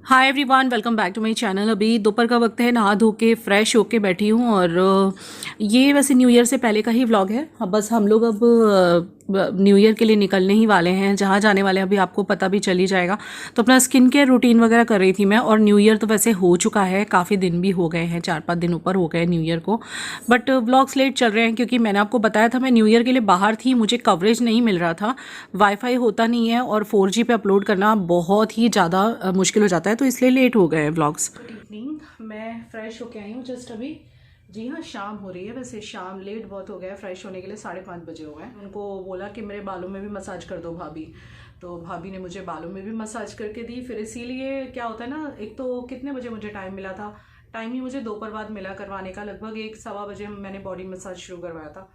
Hi everyone, welcome back to my channel. अभी दोपहर का वक्त है, नहा धो के फ्रेश होके बैठी हूँ और ये वैसे न्यू ईयर से पहले का ही व्लॉग है। अब बस हम लोग अब न्यू ईयर के लिए निकलने ही वाले हैं। जहाँ जाने वाले हैं अभी आपको पता भी चल ही जाएगा। तो अपना स्किन केयर रूटीन वगैरह कर रही थी मैं। और न्यू ईयर तो वैसे हो चुका है, काफ़ी दिन भी हो गए हैं, 4-5 दिन ऊपर हो गए न्यू ईयर को। बट व्लॉग्स लेट चल रहे हैं क्योंकि मैंने आपको बताया था मैं न्यू ईयर के लिए बाहर थी, मुझे कवरेज नहीं मिल रहा था, वाईफाई होता नहीं है और 4G पे अपलोड करना बहुत ही ज़्यादा मुश्किल हो जाता है, तो इसलिए लेट हो गए हैं व्लॉग्स। गुड इवनिंग, मैं फ्रेश होके आई हूँ जस्ट अभी। जी हाँ, शाम हो रही है, वैसे शाम लेट बहुत हो गया है फ्रेश होने के लिए, 5:30 बजे हो गए। उनको बोला कि मेरे बालों में भी मसाज कर दो भाभी, तो भाभी ने मुझे बालों में भी मसाज करके दी। फिर इसीलिए क्या होता है ना, एक तो कितने बजे मुझे टाइम मिला था, टाइम ही मुझे दोपहर बाद मिला करवाने का, लगभग 1-1:15 बजे मैंने बॉडी मसाज शुरू करवाया था।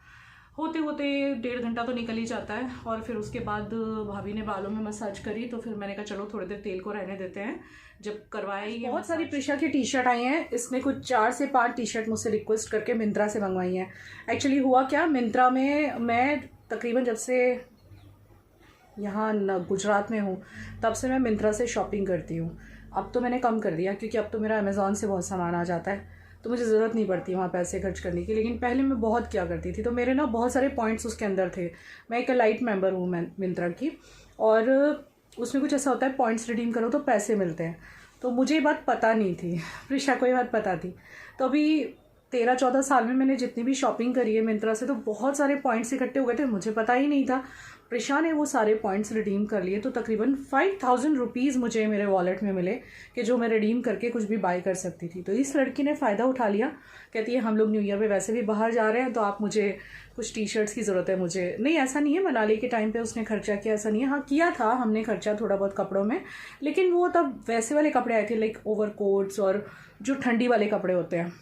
होते होते 1.5 घंटा तो निकल ही जाता है। और फिर उसके बाद भाभी ने बालों में मसाज करी, तो फिर मैंने कहा चलो थोड़ी देर तेल को रहने देते हैं। जब करवाया ही बहुत सारी प्रिशा की टी शर्ट आई हैं। इसने कुछ 4 से 5 टी शर्ट मुझसे रिक्वेस्ट करके मिंत्रा से मंगवाई हैं। एक्चुअली हुआ क्या, मिंत्रा में मैं तकरीबन जब से यहाँ गुजरात में हूँ तब से मैं मिंत्रा से शॉपिंग करती हूँ। अब तो मैंने कम कर दिया क्योंकि अब तो मेरा अमेज़ॉन से बहुत सामान आ जाता है, तो मुझे ज़रूरत नहीं पड़ती वहाँ पैसे खर्च करने की। लेकिन पहले मैं बहुत क्या करती थी, तो मेरे ना बहुत सारे पॉइंट्स उसके अंदर थे। मैं एक लाइट मेंबर हूँ मिंत्रा की, और उसमें कुछ ऐसा होता है पॉइंट्स रिडीम करो तो पैसे मिलते हैं। तो मुझे ये बात पता नहीं थी, प्रिशा को ये बात पता थी। तो अभी 13-14 साल में मैंने जितनी भी शॉपिंग करी है मिंत्रा से, तो बहुत सारे पॉइंट्स इकट्ठे हो गए थे, मुझे पता ही नहीं था। प्रिशा ने वो सारे पॉइंट्स रिडीम कर लिए, तो तकरीबन 5000 रुपीज़ मुझे मेरे वॉलेट में मिले कि जो मैं रिडीम करके कुछ भी बाय कर सकती थी। तो इस लड़की ने फ़ायदा उठा लिया, कहती है हम लोग न्यू ईयर पे वैसे भी बाहर जा रहे हैं, तो आप मुझे कुछ टी शर्ट्स की ज़रूरत है। मुझे नहीं, ऐसा नहीं है मनाली के टाइम पे उसने खर्चा किया, ऐसा नहीं है। हाँ, किया था हमने खर्चा थोड़ा बहुत कपड़ों में, लेकिन वो तब वैसे वाले कपड़े आए थे, लाइक ओवर कोट्स और जो ठंडी वाले कपड़े होते हैं,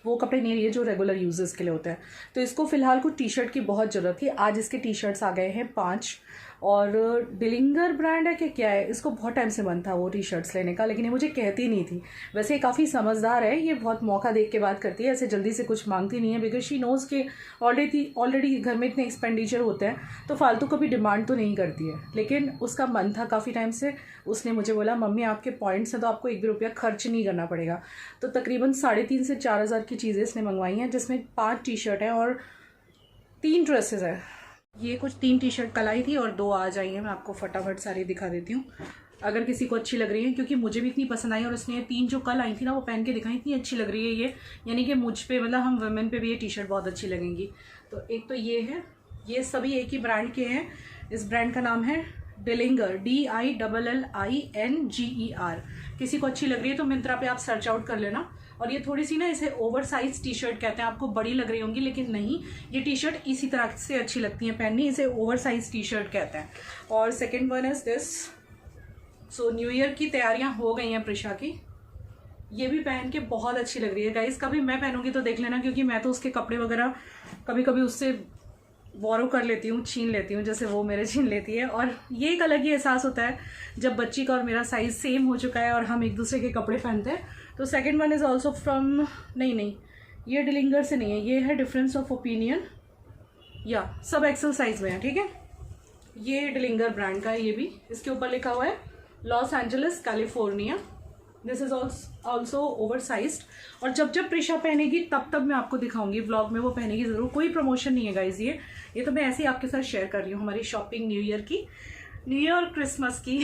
वो कपड़े नहीं लिए जो रेगुलर यूजेस के लिए होते हैं। तो इसको फिलहाल कुछ टी शर्ट की बहुत ज़रूरत थी। आज इसके टी शर्ट्स आ गए हैं 5, और डिलिंगर ब्रांड है कि क्या है, इसको बहुत टाइम से मन था वो टी शर्ट्स लेने का, लेकिन ये मुझे कहती नहीं थी। वैसे ये काफ़ी समझदार है, ये बहुत मौका देख के बात करती है, ऐसे जल्दी से कुछ मांगती नहीं है, बिकॉज शी नोज़ के ऑलरेडी घर में इतने एक्सपेंडिचर होते हैं, तो फालतू कभी डिमांड तो नहीं करती है। लेकिन उसका मन था काफ़ी टाइम से, उसने मुझे बोला मम्मी आपके पॉइंट्स हैं तो आपको 1 भी रुपया खर्च नहीं करना पड़ेगा। तो तकरीबन 3,500 से 4,000 की चीज़ें इसने मंगवाई हैं, जिसमें 5 टी शर्ट हैं और 3 ड्रेसेस हैं। ये कुछ 3 टी शर्ट कल आई थी और 2 आज आई हैं। मैं आपको फटाफट सारी दिखा देती हूँ, अगर किसी को अच्छी लग रही है, क्योंकि मुझे भी इतनी पसंद आई। और उसने 3 जो कल आई थी ना वो पहन के दिखाई, इतनी अच्छी लग रही है ये, यानी कि मुझ पे मतलब हम वुमेन पे भी ये टी शर्ट बहुत अच्छी लगेंगी। तो एक तो ये है, ये सभी एक ही ब्रांड के हैं। इस ब्रांड का नाम है डिलिंगर, DILLINGER। किसी को अच्छी लग रही है तो मिंत्रा पे आप सर्च आउट कर लेना। और ये थोड़ी सी ना, इसे ओवर साइज टी शर्ट कहते हैं, आपको बड़ी लग रही होंगी, लेकिन नहीं, ये टी शर्ट इसी तरह से अच्छी लगती है पहननी, इसे ओवर साइज टी शर्ट कहते हैं। और second one is this. So new year की तैयारियां हो गई हैं प्रिशा की, ये भी पहन के बहुत अच्छी लग रही है गाइस। कभी मैं पहनूंगी तो देख लेना, क्योंकि मैं तो उसके कपड़े वगैरह कभी कभी उससे बोरो कर लेती हूँ, छीन लेती हूँ, जैसे वो मेरे छीन लेती है। और ये एक अलग ही एहसास होता है जब बच्ची का और मेरा साइज सेम हो चुका है और हम एक दूसरे के कपड़े पहनते हैं। तो second one is also from, नहीं, ये डिलिंगर से नहीं है, ये है डिफरेंस ऑफ ओपिनियन, या सब एक्सेल साइज में है, ठीक है। ये डिलिंगर ब्रांड का है, ये भी इसके ऊपर लिखा हुआ है Los Angeles California. This is also over sized. और जब जब प्रिशा पहनेगी तब मैं आपको दिखाऊंगी व्लॉग में, वो पहनेगी ज़रूर। कोई प्रमोशन नहीं है गाइज, ये तो मैं ऐसे ही आपके साथ शेयर कर रही हूँ हमारी शॉपिंग न्यू ईयर की, न्यू ईयर और क्रिसमस की।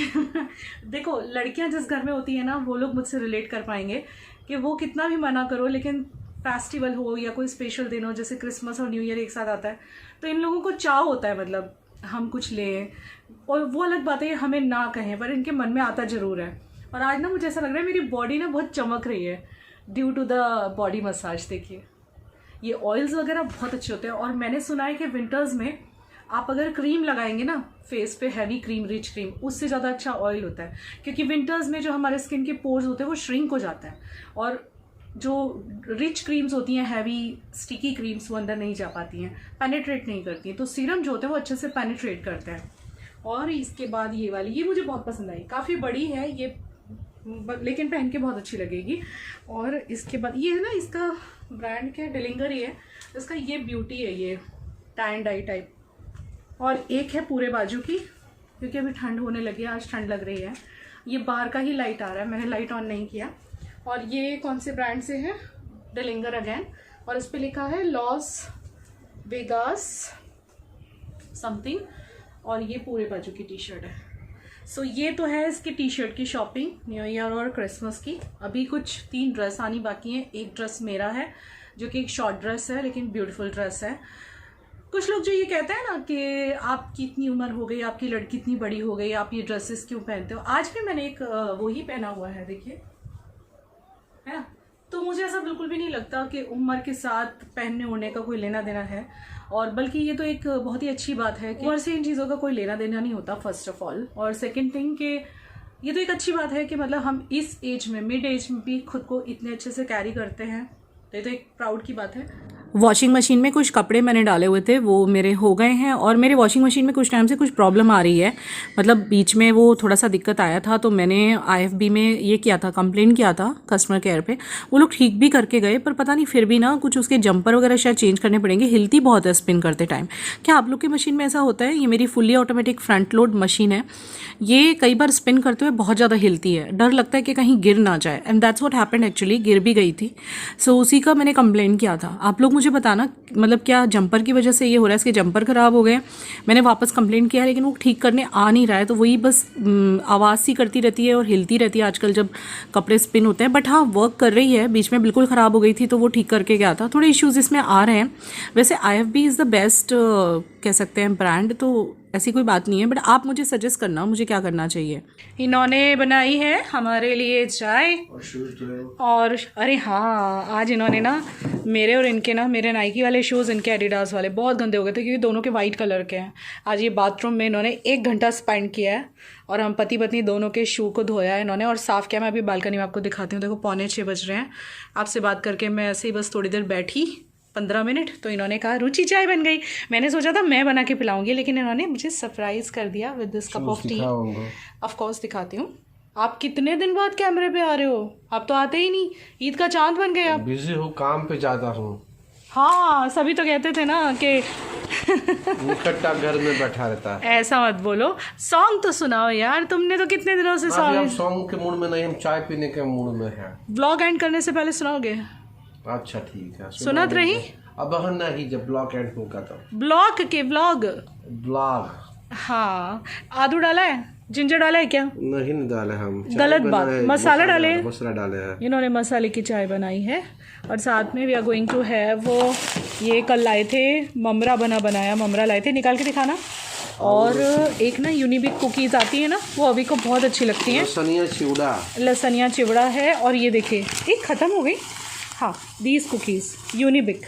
देखो, लड़कियां जिस घर में होती है ना, वो लोग मुझसे रिलेट कर पाएंगे कि वो कितना भी मना करो, लेकिन फेस्टिवल हो या कोई स्पेशल दिन हो, जैसे क्रिसमस और न्यू ईयर एक साथ आता है, तो इन लोगों को चाव होता है, मतलब हम कुछ लें। और वो अलग बात है हमें ना कहें, पर इनके मन में आता ज़रूर है। और आज ना मुझे ऐसा लग रहा है मेरी बॉडी ना बहुत चमक रही है due to the body massage. देखिए, ये ऑयल्स वगैरह बहुत अच्छे होते हैं। और मैंने सुना है कि विंटर्स में आप अगर क्रीम लगाएंगे ना फेस पे, हैवी क्रीम, रिच क्रीम, उससे ज़्यादा अच्छा ऑयल होता है, क्योंकि विंटर्स में जो हमारे स्किन के पोर्स होते हैं वो श्रिंक हो जाता है, और जो रिच क्रीम्स होती हैं, हैवी स्टिकी क्रीम्स, वो अंदर नहीं जा पाती हैं, पेनिट्रेट नहीं करती हैं। तो सीरम जो होते हैं वो अच्छे से पेनिट्रेट करते हैं। और इसके बाद ये वाली, ये मुझे बहुत पसंद आई, काफ़ी बड़ी है ये, लेकिन पहन के बहुत अच्छी लगेगी। और इसके बाद ये है ना, इसका ब्रांड क्या है, डिलिंगर ही है, इसका ये ब्यूटी है, ये टैन डाई टाइप। और एक है पूरे बाजू की, क्योंकि अभी ठंड होने लगी है, आज ठंड लग रही है। ये बाहर का ही लाइट आ रहा है, मैंने लाइट ऑन नहीं किया। और ये कौन से ब्रांड से है? डेलिंगर अगेन, और इस पर लिखा है लॉस वेगास समथिंग, और ये पूरे बाजू की टी शर्ट है। सो ये तो है इसकी टी शर्ट की शॉपिंग न्यू ईयर और क्रिसमस की। अभी कुछ 3 ड्रेस आनी बाकी हैं। एक ड्रेस मेरा है जो कि एक शॉर्ट ड्रेस है लेकिन ब्यूटीफुल ड्रेस है। कुछ लोग जो ये कहते हैं ना कि आपकी इतनी उम्र हो गई, आपकी लड़की इतनी बड़ी हो गई, आप ये ड्रेसेस क्यों पहनते हो। आज भी मैंने एक वही पहना हुआ है, देखिए, है ना। तो मुझे ऐसा बिल्कुल भी नहीं लगता कि उम्र के साथ पहनने ओढ़ने का कोई लेना देना है, और बल्कि ये तो एक बहुत ही अच्छी बात है कि उम्र से इन चीज़ों का कोई लेना देना नहीं होता, फर्स्ट ऑफ ऑल। और सेकंड थिंग कि ये तो एक अच्छी बात है कि मतलब हम इस एज में, मिड एज में भी खुद को इतने अच्छे से कैरी करते हैं, तो ये तो एक प्राउड की बात है। वॉशिंग मशीन में कुछ कपड़े मैंने डाले हुए थे, वो मेरे हो गए हैं। और मेरे वॉशिंग मशीन में कुछ टाइम से कुछ प्रॉब्लम आ रही है, मतलब बीच में वो थोड़ा सा दिक्कत आया था, तो मैंने IFB में ये किया था, कंप्लेंट किया था कस्टमर केयर पे। वो लोग ठीक भी करके गए, पर पता नहीं फिर भी ना कुछ उसके जंपर वगैरह शायद चेंज करने पड़ेंगे। हिलती बहुत है स्पिन करते टाइम। क्या आप लोग की मशीन में ऐसा होता है? ये मेरी fully automatic front load machine है, ये कई बार स्पिन करते हुए बहुत ज़्यादा हिलती है, डर लगता है कि कहीं गिर ना जाए, and that's what happened actually, गिर भी गई थी। सो उसी का मैंने कंप्लेंट किया था। आप लोग मुझे बताना मतलब क्या जंपर की वजह से ये हो रहा है, इसके जंपर ख़राब हो गए। मैंने वापस कंप्लेंट किया लेकिन वो ठीक करने आ नहीं रहा है, तो वही बस आवाज़ सी करती रहती है और हिलती रहती है आजकल जब कपड़े स्पिन होते हैं। बट हाँ, वर्क कर रही है। बीच में बिल्कुल ख़राब हो गई थी तो वो ठीक करके गया था। थोड़े इश्यूज़ इसमें आ रहे हैं। वैसे IFB इज़ द बेस्ट कह सकते हैं ब्रांड, तो ऐसी कोई बात नहीं है, बट आप मुझे सजेस्ट करना मुझे क्या करना चाहिए। इन्होंने बनाई है हमारे लिए चाय और अरे हाँ, आज इन्होंने ना मेरे और इनके ना, मेरे नाइकी वाले शूज़, इनके एडिडास वाले बहुत गंदे हो गए थे क्योंकि दोनों के वाइट कलर के हैं। आज ये बाथरूम में इन्होंने 1 घंटा स्पेंड किया है और हम पति पत्नी दोनों के शू को धोया है इन्होंने और साफ़ किया। मैं अभी बालकनी में आपको दिखाती हूँ। देखो 5:45 बज रहे हैं। आपसे बात करके मैं ऐसे ही बस थोड़ी देर बैठी, 15 मिनट, तो इन्होंने कहा रुचि चाय बन गई। मैंने सोचा था मैं बना के पिलाऊंगी, लेकिन इन्होंने मुझे सरप्राइज़ कर दिया with this cup of T. Of course दिखाती हूँ। आप कितने दिन बाद कैमरे पे आ रहे हो? आप तो आते ही नहीं, ईद का चांद बन गए आप। बिजी हूँ, काम पे जाता हूँ। हाँ, सभी तो कहते थे ना कि निकट्टा घर में बैठा रहता है। ऐसा मत बोलो, सॉन्ग तो सुनाओ यार। तुमने तो कितने दिनों से सॉन्ग के मूड में नहीं, हम चाय पीने के मूड में हैं। ब्लॉग एंड करने से पहले सुनाओगे? अच्छा ठीक है, सुनत रही। अब नहीं, जब ब्लॉग एंड होगा तो ब्लॉग। हाँ, आदू डाला है, जिंजर डाला है क्या? नहीं डाले हम, गलत बात, मसाला डाले हैं। इन्होंने मसाले की चाय बनाई है। और साथ में we are going to have वो, ये कल लाए थे ममरा बनाया ममरा लाए थे, निकाल के दिखाना। और एक ना यूनिबिक कुकीज़ आती है ना, वो अभी को बहुत अच्छी लगती हैं। लसनिया चिवड़ा है। और ये देखिए, एक ख़त्म हो गई। हाँ, दीज कुकीज़ यूनिबिक,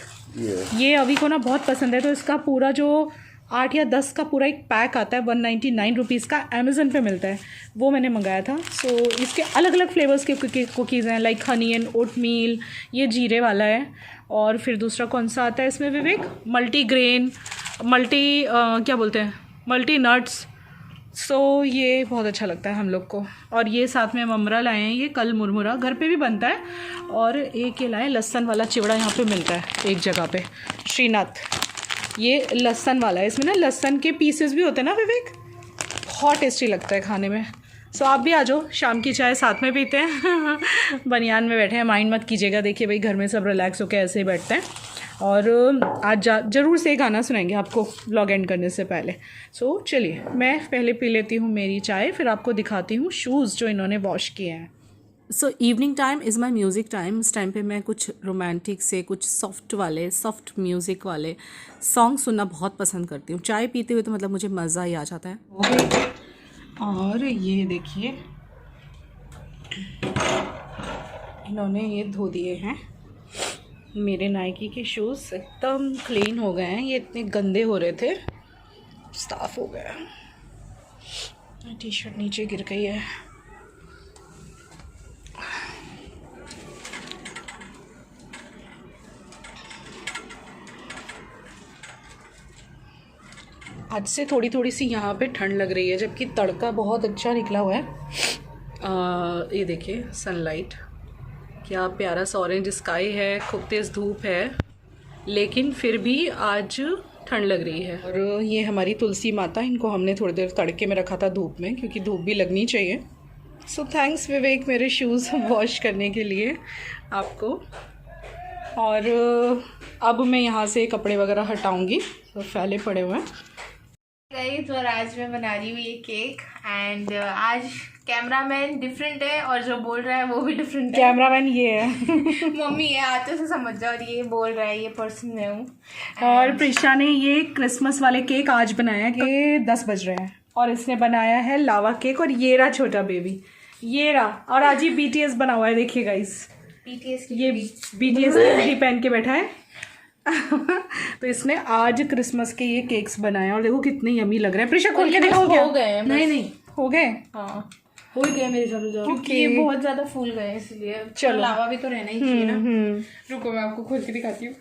ये अभी को ना बहुत पसंद है। तो इसका पूरा जो 8 या 10 का पूरा एक पैक आता है 199 रुपीज़ का, अमेज़न पे मिलता है, वो मैंने मंगाया था। सो इसके अलग अलग फ्लेवर्स के कुकीज़ हैं, लाइक हनी एंड ओट मील, ये जीरे वाला है। और फिर दूसरा कौन सा आता है इसमें विवेक? मल्टी ग्रेन, क्या बोलते हैं, मल्टी नट्स। सो ये बहुत अच्छा लगता है हम लोग को। और ये साथ में ममरा लाए हैं, ये कल मुरमुरा घर पे भी बनता है। और एक ये लाए लहसन वाला चिवड़ा, यहाँ पे मिलता है एक जगह पे, श्रीनाथ। ये लहसन वाला है, इसमें ना लहसन के पीसेस भी होते हैं ना विवेक, बहुत टेस्टी लगता है खाने में। सो आप भी आ जाओ, शाम की चाय साथ में पीते हैं। बनियान में बैठे हैं, माइंड मत कीजिएगा। देखिए भाई, घर में सब रिलैक्स होकर ऐसे ही बैठते हैं। और आज ज़रूर से गाना सुनाएंगे आपको व्लॉग एंड करने से पहले। सो चलिए, मैं पहले पी लेती हूँ मेरी चाय, फिर आपको दिखाती हूँ शूज़ जो इन्होंने वॉश किए हैं। So evening time is my music time. इस टाइम पे मैं कुछ रोमांटिक से, कुछ सॉफ्ट म्यूज़िक वाले सॉन्ग सुनना बहुत पसंद करती हूँ। चाय पीते हुए तो मतलब मुझे मज़ा ही आ जाता है। और ये देखिए, इन्होंने ये धो दिए हैं मेरे नाइकी के शूज़, एकदम क्लीन हो गए हैं। ये इतने गंदे हो रहे थे, साफ हो गया। टी शर्ट नीचे गिर गई है। आज से थोड़ी थोड़ी सी यहाँ पे ठंड लग रही है, जबकि तड़का बहुत अच्छा निकला हुआ है। ये देखिए सनलाइट, क्या प्यारा सा ऑरेंज स्काई है, खूब तेज़ धूप है, लेकिन फिर भी आज ठंड लग रही है। और ये हमारी तुलसी माता, इनको हमने थोड़ी देर तड़के में रखा था धूप में, क्योंकि धूप भी लगनी चाहिए। सो थैंक्स विवेक मेरे शूज़ वॉश करने के लिए आपको। और अब मैं यहाँ से कपड़े वगैरह हटाऊँगी, तो फैले पड़े हुए हैं। गाइस, और आज मैं बना रही हूँ ये केक एंड आज कैमरामैन डिफरेंट है और जो बोल रहा है वो भी डिफरेंट है। कैमरामैन ये है मम्मी है, आते से समझ जाओ, और ये बोल रहा है, ये पर्सन मैं हूँ। और प्रिशा ने ये क्रिसमस वाले केक आज बनाया कि 10 बज रहे हैं, और इसने बनाया है लावा केक। और ये रहा छोटा बेबी, ये रहा। और आज ये BTS बना हुआ है, देखिए गाइस, BTS की ये BTS की हुडी पहन के बैठा है तो इसने आज क्रिसमस के ये केक्स बनाए हैं, और देखो कितने यमी लग रहे हैं। प्रिशा खोल के दिखाओ क्या? हो गए हैं, नहीं हो गए, हाँ हो ही गए मेरे साथ, क्योंकि ये बहुत ज्यादा फूल गए इसलिए। चलो। लावा भी तो रहना ही चाहिए ना। रुको मैं आपको खोल के दिखाती हूँ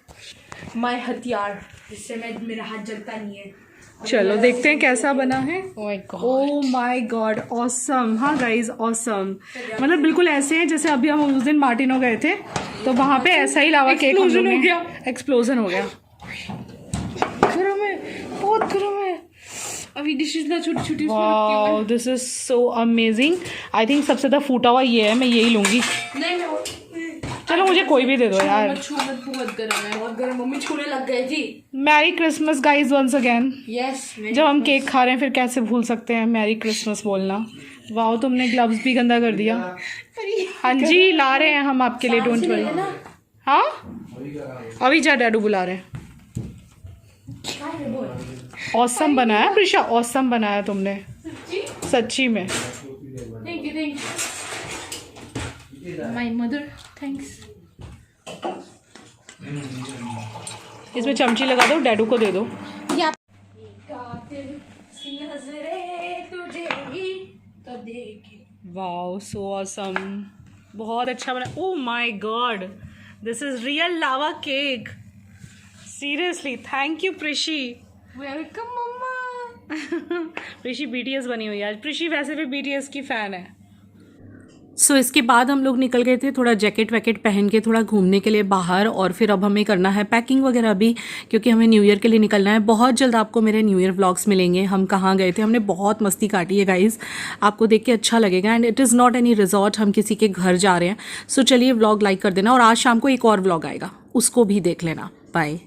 माय हथियार, जिससे मेरा हाथ जलता नहीं है। चलो देखते हैं कैसा बना है। ओह ओह माय गॉड, ऑसम। हाँ गाइज, ऑसम। मतलब बिल्कुल ऐसे हैं जैसे अभी हम उस दिन मार्टिनो गए थे, तो वहाँ पे ऐसा ही लावा केक हो गया, एक्सप्लोजन हो गया। गरम है, बहुत गरम है। अभी डिशेस ना छोटी छोटी wow, this is so amazing. I think सबसे ज़्यादा फूटा हुआ ये है, मैं यही लूँगी। नहीं चलो मुझे कोई भी दे दो यार। मत, बहुत गर्म है, बहुत गर्म। मम्मी छूने लग गए जी। Merry Christmas guys once again. Yes, जब हम केक खा रहे हैं फिर कैसे भूल सकते हैं मैरी क्रिसमस बोलना। वाओ, तुमने ग्लव्स भी गंदा कर दिया। हाँ जी, ला रहे हैं हम आपके लिए, डोंट वरी। हाँ अभी जा, डैडू बुला रहे हैं। ऑसम बनाया प्रिशा, ऑसम बनाया तुमने सच्ची में। Thank you my mother, thanks. इसमें चमची लगा दो, डैडू को दे दो। वाओ, सो ऑसम, बहुत अच्छा बना। Oh my god, this is real lava cake. Seriously thank you Prishi. Welcome mamma. Prishi BTS बनी हुई है आज। प्रिशी वैसे भी BTS की फ़ैन है। सो इसके बाद हम लोग निकल गए थे थोड़ा जैकेट वैकेट पहन के थोड़ा घूमने के लिए बाहर, और फिर अब हमें करना है पैकिंग वगैरह भी, क्योंकि हमें न्यू ईयर के लिए निकलना है। बहुत जल्द आपको मेरे न्यू ईयर व्लॉग्स मिलेंगे। हम कहाँ गए थे, हमने बहुत मस्ती काटी है गाइज़, आपको देख के अच्छा लगेगा। And it is not any resort, हम किसी के घर जा रहे हैं। सो चलिए व्लॉग लाइक कर देना, और आज शाम को एक और व्लॉग आएगा, उसको भी देख लेना। बाय।